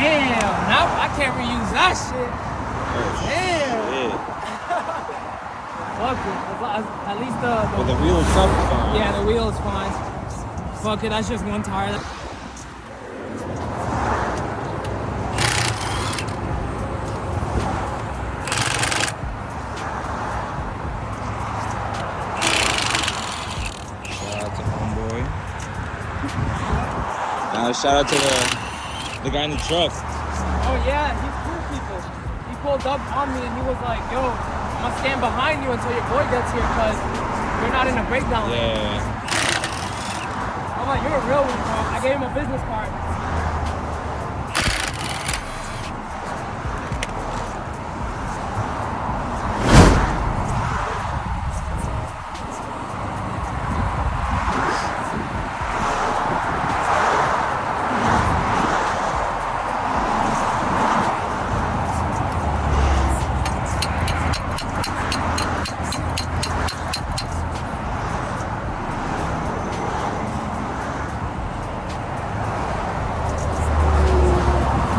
Damn, now I can't reuse that shit. Damn. Fuck it. At least But the wheel itself is fine. Yeah, the wheel is fine. Fuck it, that's just one tire. Shout out to the guy in the truck. Oh yeah, he's cool people. He pulled up on me and he was like, yo, I'm gonna stand behind you until your boy gets here because you're not in a breakdown. Yeah. I'm like, you're a real one, bro. I gave him a business card.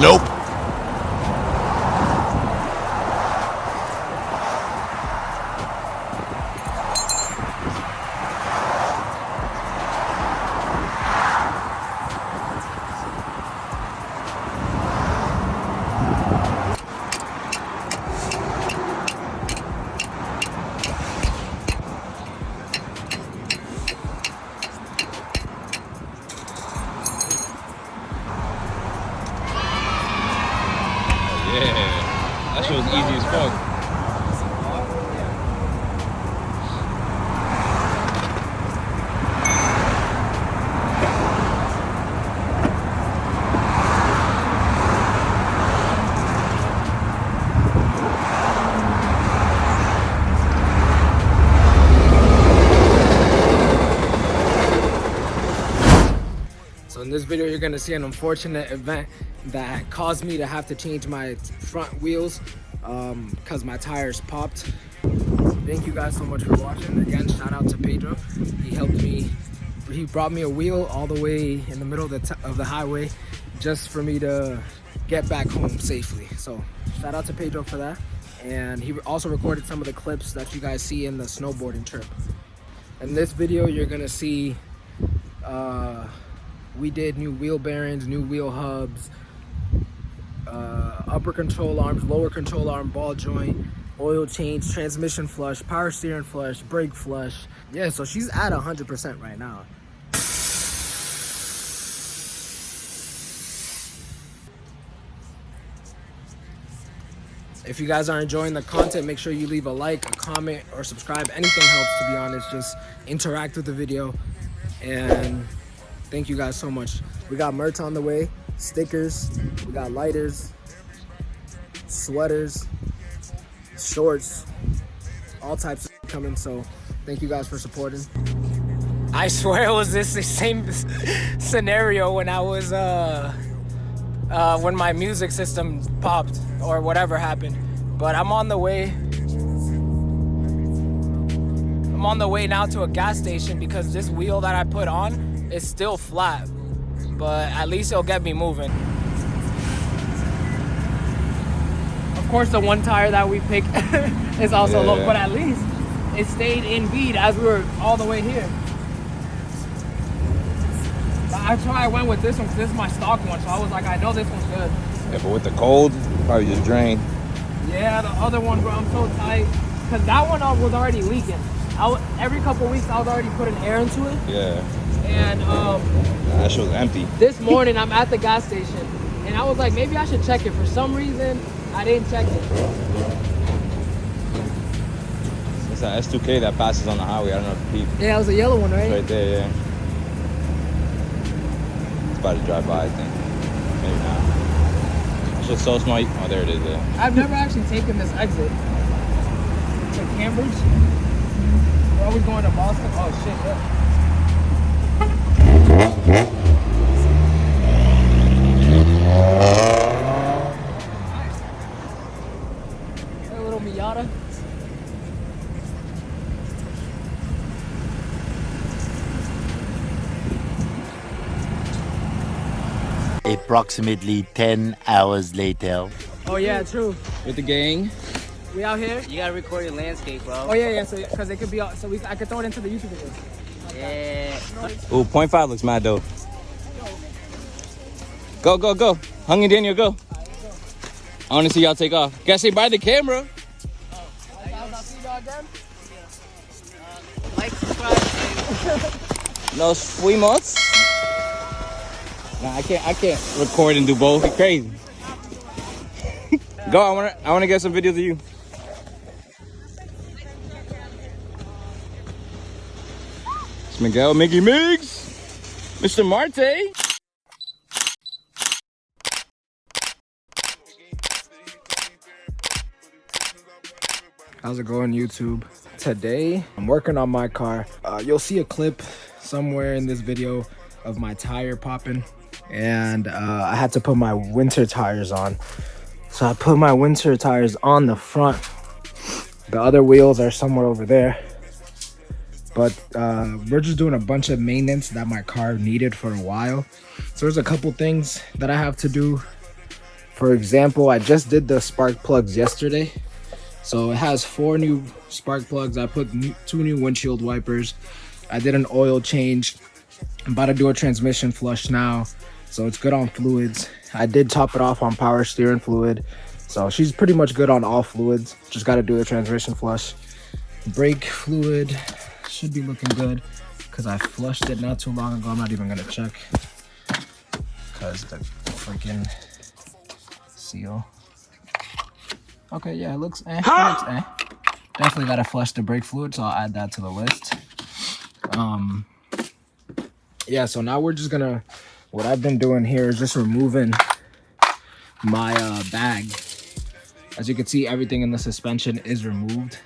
Nope. Yeah, that shit was easy as fuck. So in this video, you're gonna see an unfortunate event that caused me to have to change my front wheels because my tires popped. Thank you guys so much for watching. Again, shout out to Pedro. He helped me. He brought me a wheel all the way in the middle of the highway just for me to get back home safely. So shout out to Pedro for that. And he also recorded some of the clips that you guys see in the snowboarding trip. In this video, you're gonna see we did new wheel bearings, new wheel hubs, upper control arms, lower control arm, ball joint, oil change, transmission flush, power steering flush, brake flush. Yeah, so she's at 100% right now. If you guys are enjoying the content, make sure you leave a like, a comment, or subscribe. Anything helps, to be honest. Just interact with the video. And thank you guys so much. We got merch on the way, stickers, we got lighters, sweaters, shorts, all types of coming. So thank you guys for supporting. I swear it was this same scenario when I was when my music system popped or whatever happened. But I'm on the way now to a gas station because this wheel that I put on is still flat, but at least it'll get me moving. Of course, the one tire that we picked is also low, but at least it stayed in bead as we were all the way here. That's why I went with this one, because this is my stock one, so I was like, I know this one's good. Yeah, but with the cold, probably just drained. Yeah, the other one, bro, I'm so tight. Because that one was already leaking. Every couple weeks, I was already putting air into it. Yeah. And that shit was empty. This morning, I'm at the gas station, and I was like, maybe I should check it. For some reason, I didn't check it. It's an S2K that passes on the highway. I don't know if you peep. Yeah, it was a yellow one, right? It's right there, yeah. It's about to drive by, I think. Maybe not. It's just so small. Oh, there it is. Yeah. I've never actually taken this exit to Cambridge. We're always going to Boston. Oh shit, yeah. Hey, little Miata. A Approximately 10 hours later. Oh yeah, true. With the gang. We out here. You gotta record your landscape, bro. Oh yeah. So because it could be so I could throw it into the YouTube video. Yeah. Ooh, 0.5 looks mad though. Go, go, go. Hung and Daniel, go. I want to see y'all take off. Gotta say bye to the camera. Like, subscribe. Nos fuimos. Nah, I can't record and do both. You're crazy. Go, I wanna get some videos of you. It's Miguel, Mickey Migs, Mr. Marte. How's it going, YouTube? Today, I'm working on my car. You'll see a clip somewhere in this video of my tire popping, and I had to put my winter tires on. So I put my winter tires on the front. The other wheels are somewhere over there. But we're just doing a bunch of maintenance that my car needed for a while. So there's a couple things that I have to do. For example, I just did the spark plugs yesterday. So it has 4 new spark plugs. I put 2 new windshield wipers. I did an oil change. I'm about to do a transmission flush now. So it's good on fluids. I did top it off on power steering fluid. So she's pretty much good on all fluids. Just got to do a transmission flush. Brake fluid should be looking good because I flushed it not too long ago. I'm not even going to check because the freaking seal. Okay, yeah, it looks eh. It looks eh. Definitely gotta flush the brake fluid, so I'll add that to the list. Yeah, so now we're just gonna, what I've been doing here is just removing my bag. As you can see, everything in the suspension is removed.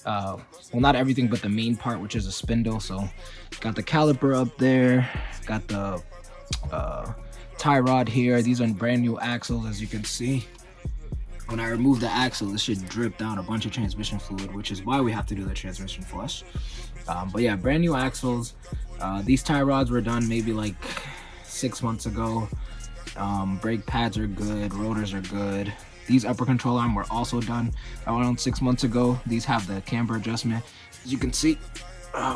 Well, not everything, but the main part, which is a spindle. So got the caliper up there, got the tie rod here. These are brand new axles, as you can see. When I remove the axle, it should drip down a bunch of transmission fluid, which is why we have to do the transmission flush. But yeah, brand new axles. These tie rods were done maybe like 6 months ago. Brake pads are good, rotors are good. These upper control arm were also done around 6 months ago. These have the camber adjustment. As you can see,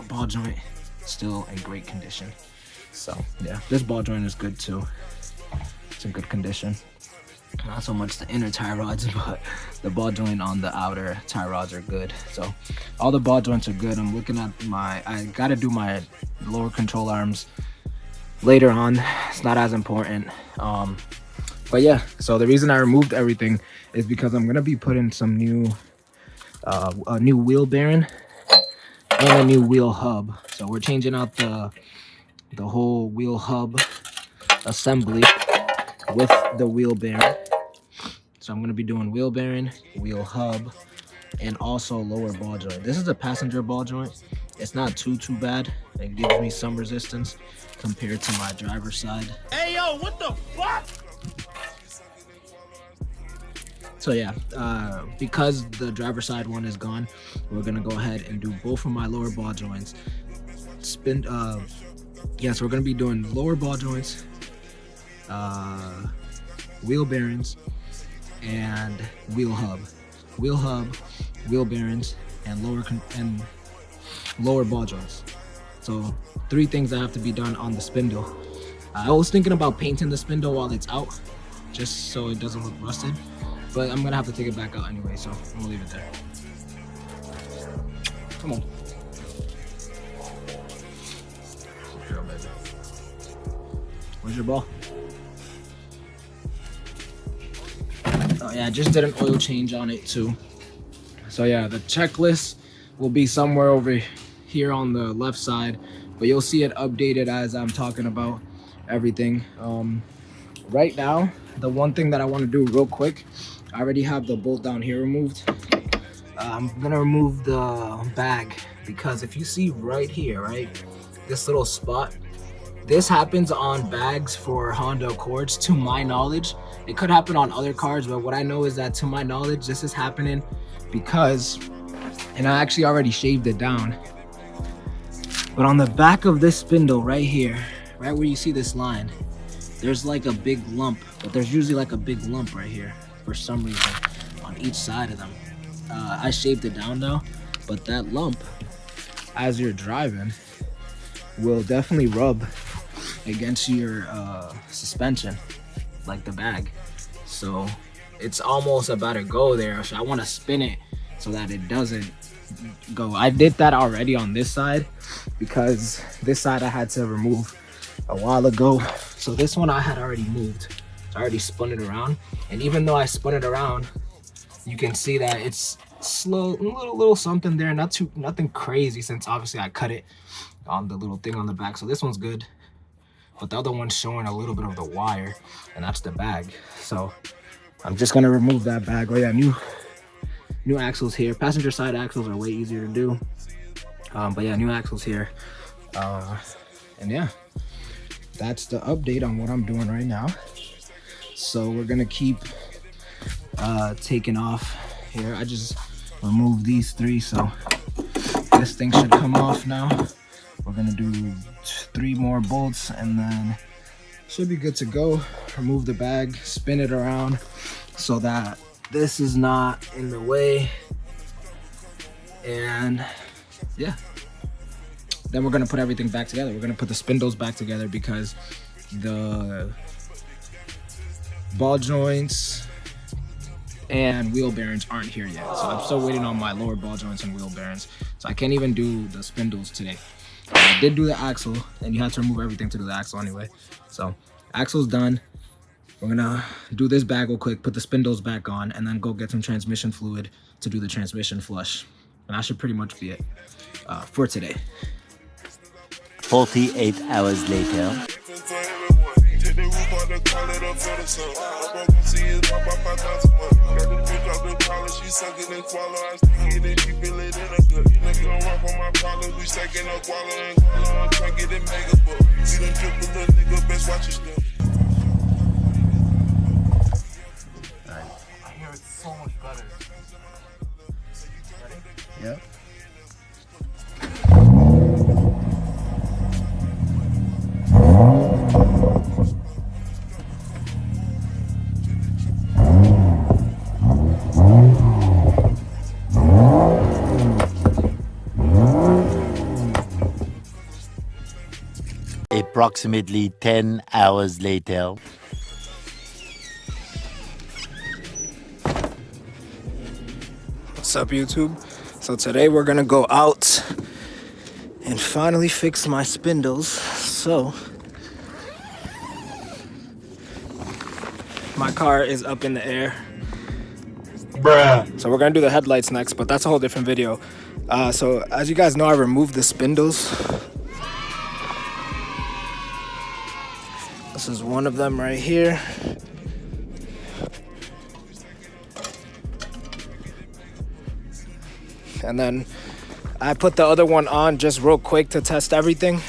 ball joint still in great condition. So yeah, this ball joint is good too. It's in good condition. Not so much the inner tie rods, but the ball joint on the outer tie rods are good. So all the ball joints are good. I'm looking at I gotta do my lower control arms later on. It's not as important. But yeah, so the reason I removed everything is because I'm gonna be putting some new a new wheel bearing and a new wheel hub. So we're changing out the whole wheel hub assembly with the wheel bearing. So I'm going to be doing wheel bearing, wheel hub, and also lower ball joint. This is a passenger ball joint. It's not too bad. It gives me some resistance compared to my driver's side. Hey, yo, what the fuck? So yeah, because the driver's side one is gone, we're going to go ahead and do both of my lower ball joints. Yeah, so we're going to be doing lower ball joints, wheel bearings, and wheel hub, wheel bearings, and lower ball joints. So 3 things that have to be done on the spindle. I was thinking about painting the spindle while it's out, just so it doesn't look rusted, but I'm gonna have to take it back out anyway, so I'm gonna leave it there. Come on. Where's your ball? Oh yeah, I just did an oil change on it too. So yeah, the checklist will be somewhere over here on the left side, but you'll see it updated as I'm talking about everything. Right now, the one thing that I want to do real quick, I already have the bolt down here removed. I'm gonna remove the bag because if you see right here, right, this little spot, this happens on bags for Honda Accords, to my knowledge. It could happen on other cars, but what I know is that, to my knowledge, this is happening because, and I actually already shaved it down, but on the back of this spindle right here, right where you see this line, there's like a big lump, but there's usually like a big lump right here for some reason on each side of them. I shaved it down now, but that lump, as you're driving, will definitely rub against your suspension, like the bag. So it's almost about to go there. So I want to spin it so that it doesn't go. I did that already on this side because this side I had to remove a while ago. So this one I had already moved. So I already spun it around. And even though I spun it around, you can see that it's slow, little something there. Nothing crazy, since obviously I cut it on the little thing on the back. So this one's good. But the other one's showing a little bit of the wire, and that's the bag. So I'm just gonna remove that bag. Oh yeah, new axles here. Passenger side axles are way easier to do. But yeah, new axles here. And yeah, that's the update on what I'm doing right now. So we're gonna keep taking off here. I just removed these three, so this thing should come off now. We're gonna do 3 more bolts and then should be good to go. Remove the bag, spin it around so that this is not in the way, and yeah, then we're gonna put everything back together. We're gonna put the spindles back together because the ball joints and wheel bearings aren't here yet. So I'm still waiting on my lower ball joints and wheel bearings, so I can't even do the spindles today. I did do the axle, and you have to remove everything to do the axle anyway. So axle's done. We're gonna do this bag real quick, put the spindles back on, and then go get some transmission fluid to do the transmission flush. And that should pretty much be it for today. 48 hours later. Yep. Approximately 10 hours later. What's up, YouTube? So today we're gonna go out and finally fix my spindles. So my car is up in the air. Bruh. So we're gonna do the headlights next, but that's a whole different video. So as you guys know, I removed the spindles. This is one of them right here. And then I put the other one on just real quick to test everything.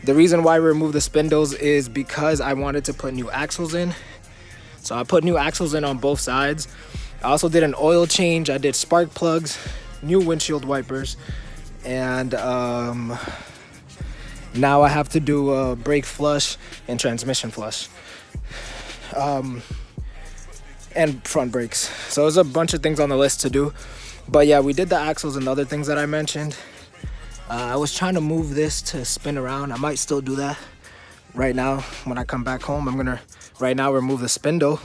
The reason why we removed the spindles is because I wanted to put new axles in. So I put new axles in on both sides. I also did an oil change. I did spark plugs, new windshield wipers, and now I have to do a brake flush and transmission flush. And front brakes. So there's a bunch of things on the list to do. But yeah, we did the axles and the other things that I mentioned. I was trying to move this to spin around. I might still do that right now when I come back home. I'm gonna right now remove the spindle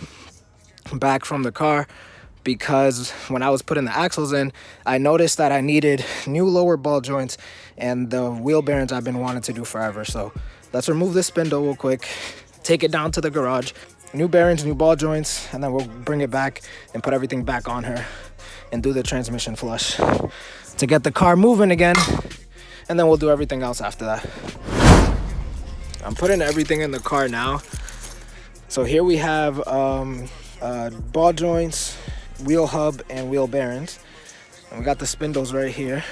back from the car, because when I was putting the axles in, I noticed that I needed new lower ball joints and the wheel bearings I've been wanting to do forever. So let's remove this spindle real quick, take it down to the garage, new bearings, new ball joints, and then we'll bring it back and put everything back on her and do the transmission flush to get the car moving again, and then we'll do everything else after that. I'm putting everything in the car now. So here we have ball joints, wheel hub, and wheel bearings, and we got the spindles right here.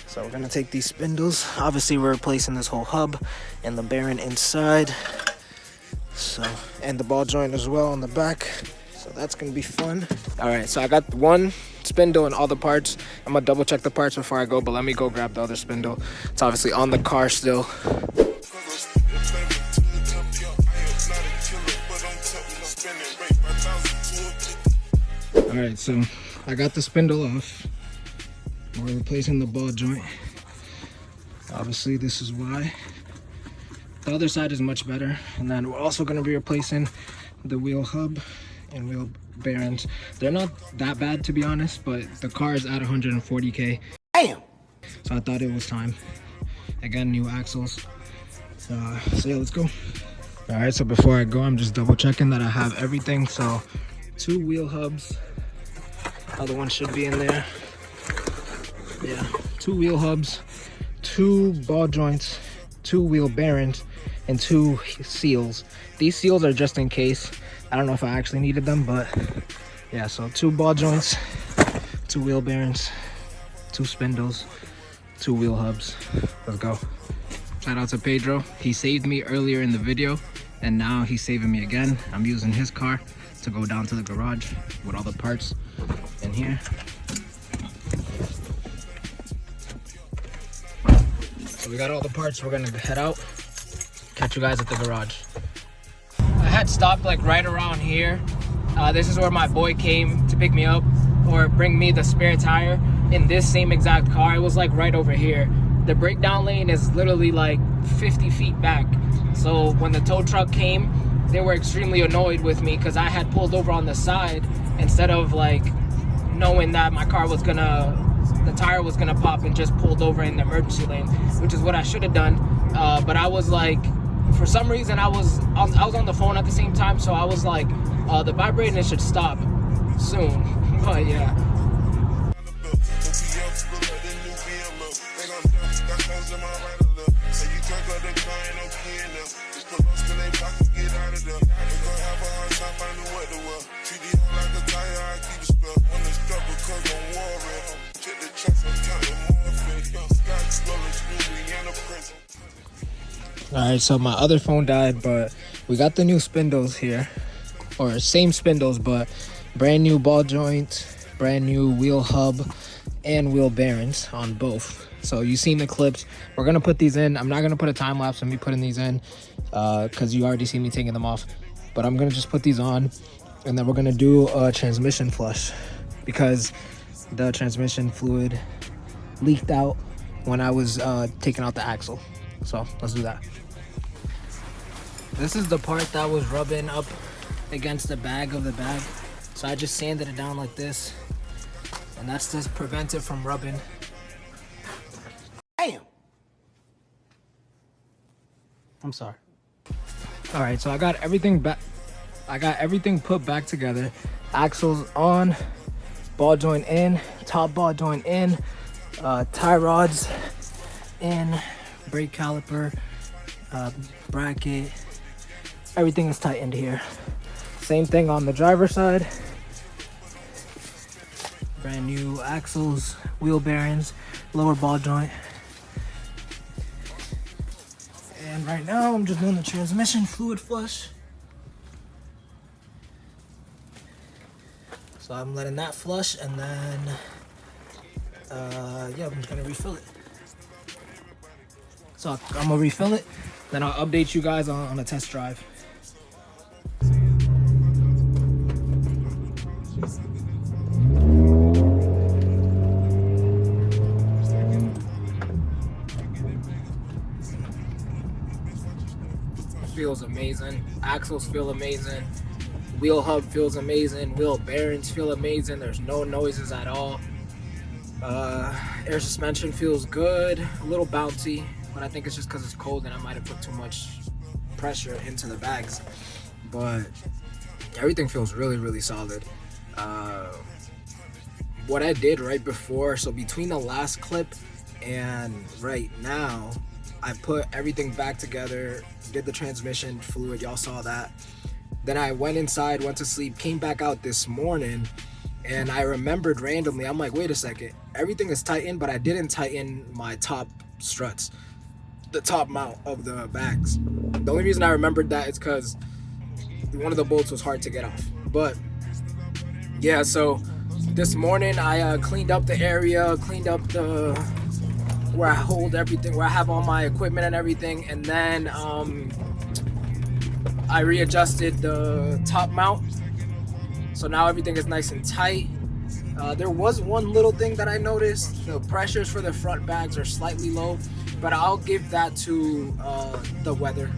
So we're gonna take these spindles. Obviously we're replacing this whole hub and the bearing inside, so, and the ball joint as well on the back. So that's gonna be fun. All right, so I got one spindle and all the parts. I'm gonna double check the parts before I go, but let me go grab the other spindle. It's obviously on the car still. Alright, so I got the spindle off. We're replacing the ball joint. Obviously, this is why. The other side is much better. And then we're also going to be replacing the wheel hub and wheel bearings. They're not that bad, to be honest, but the car is at 140K. Damn! So I thought it was time. Again, new axles. So yeah, let's go. Alright, so before I go, I'm just double checking that I have everything. So 2 wheel hubs. Other one should be in there. Yeah, 2 wheel hubs, 2 ball joints, 2 wheel bearings, and 2 seals. These seals are just in case. I don't know if I actually needed them, but yeah, so 2 ball joints, 2 wheel bearings, 2 spindles, 2 wheel hubs. Let's go. Shout out to Pedro. He saved me earlier in the video, and now he's saving me again. I'm using his car to go down to the garage with all the parts in here. So we got all the parts. We're gonna head out. Catch you guys at the garage. I had stopped like right around here. This is where my boy came to pick me up or bring me the spare tire in this same exact car. It was like right over here. The breakdown lane is literally like 50 feet back. So when the tow truck came, they were extremely annoyed with me because I had pulled over on the side instead of like knowing that my car was the tire was gonna pop, and just pulled over in the emergency lane, which is what I should have done. But I was like, for some reason I was on the phone at the same time, so I was like, the vibrating should stop soon. But yeah. Alright, so my other phone died, but we got the new spindles here, or same spindles, but brand new ball joint, brand new wheel hub, and wheel bearings on both. So you've seen the clips. We're gonna put these in. I'm not gonna put a time lapse of me putting these in because you already see me taking them off, but I'm gonna just put these on, and then we're gonna do a transmission flush because the transmission fluid leaked out when I was taking out the axle. So let's do that. This is the part that was rubbing up against the bag of the bag. So I just sanded it down like this, and that's just prevent it from rubbing. Damn! I'm sorry. All right, so I got everything back. I got everything put back together. Axles on, ball joint in, top ball joint in, tie rods in, brake caliper, bracket. Everything is tightened here. Same thing on the driver's side. Brand new axles, wheel bearings, lower ball joint. And right now I'm just doing the transmission fluid flush. So I'm letting that flush, and then yeah, I'm just gonna refill it. So I'm gonna refill it, then I'll update you guys on a test drive. Feels amazing. Axles feel amazing. Wheel hub feels amazing. Wheel bearings feel amazing. There's no noises at all. Air suspension feels good. A little bouncy, but I think it's just because it's cold and I might have put too much pressure into the bags. But everything feels really, really solid. What I did right before, so between the last clip and right now, I put everything back together, did the transmission fluid, y'all saw that. Then I went inside, went to sleep, came back out this morning, and I remembered randomly, I'm like, wait a second, everything is tightened, but I didn't tighten my top struts, the top mount of the bags. The only reason I remembered that is because one of the bolts was hard to get off. But yeah, so this morning I cleaned up the area, cleaned up the where I hold everything, where I have all my equipment and everything, and then I readjusted the top mount, so now everything is nice and tight. There was one little thing that I noticed. The pressures for the front bags are slightly low, but I'll give that to the weather.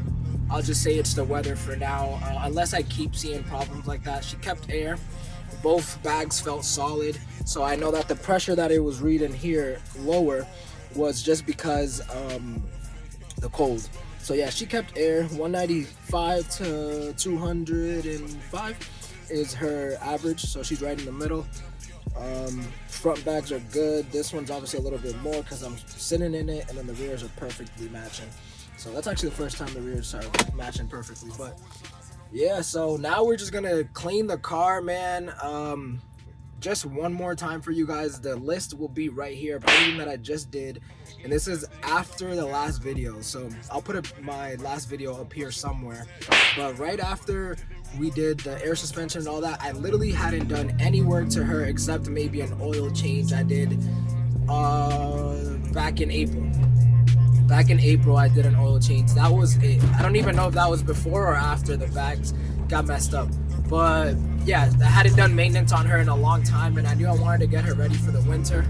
I'll just say it's the weather for now, unless I keep seeing problems like that. She kept air. Both bags felt solid, so I know that the pressure that it was reading here lower was just because the cold. So yeah, she kept air. 195 to 205 is her average, so she's right in the middle. Front bags are good. This one's obviously a little bit more because I'm sitting in it, and then the rears are perfectly matching. So that's actually the first time the rears are matching perfectly. But yeah, so now we're just gonna clean the car, man. Just one more time for you guys, the list will be right here of everything that I just did, and this is after the last video, so I'll put my last video up here somewhere. But right after we did the air suspension and all that, I literally hadn't done any work to her except maybe an oil change I did back in April. Back in April, I did an oil change. That was it. I don't even know if that was before or after the bags got messed up. But yeah, I hadn't done maintenance on her in a long time, and I knew I wanted to get her ready for the winter.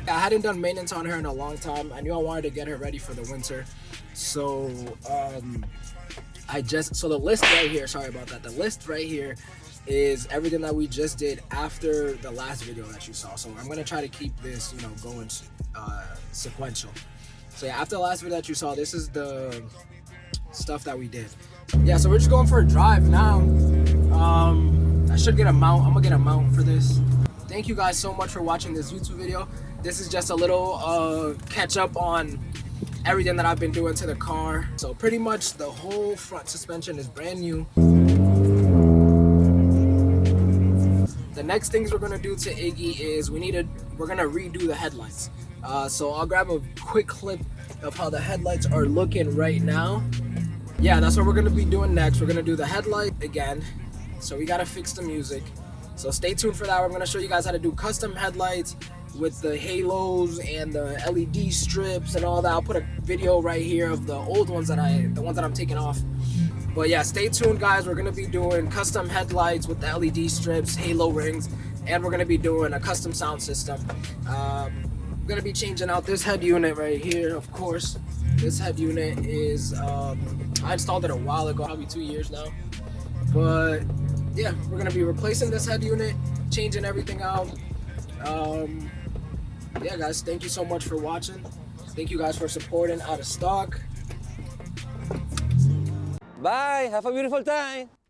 I hadn't done maintenance on her in a long time. I knew I wanted to get her ready for the winter. So so the list right here, sorry about that. The list right here is everything that we just did after the last video that you saw. So I'm gonna try to keep this, going sequential. So yeah, after the last video that you saw, this is the stuff that we did. Yeah, so we're just going for a drive now. I should get a mount. I'm gonna get a mount for this. Thank you guys so much for watching this YouTube video. This is just a little catch up on everything that I've been doing to the car. So pretty much the whole front suspension is brand new. The next things we're gonna do to Iggy is we're gonna redo the headlights. So I'll grab a quick clip of how the headlights are looking right now. Yeah, that's what we're gonna be doing next. We're gonna do the headlight again. So we gotta fix the music. So stay tuned for that. We're gonna show you guys how to do custom headlights with the halos and the LED strips and all that. I'll put a video right here of the old ones the ones that I'm taking off. But yeah, stay tuned guys. We're gonna be doing custom headlights with the LED strips, halo rings, and we're gonna be doing a custom sound system. We're gonna be changing out this head unit right here, of course. This head unit is, I installed it a while ago, probably 2 years now. But yeah, we're gonna be replacing this head unit, changing everything out. Yeah guys, thank you so much for watching. Thank you guys for supporting Out of Stock. Bye. Have a beautiful time.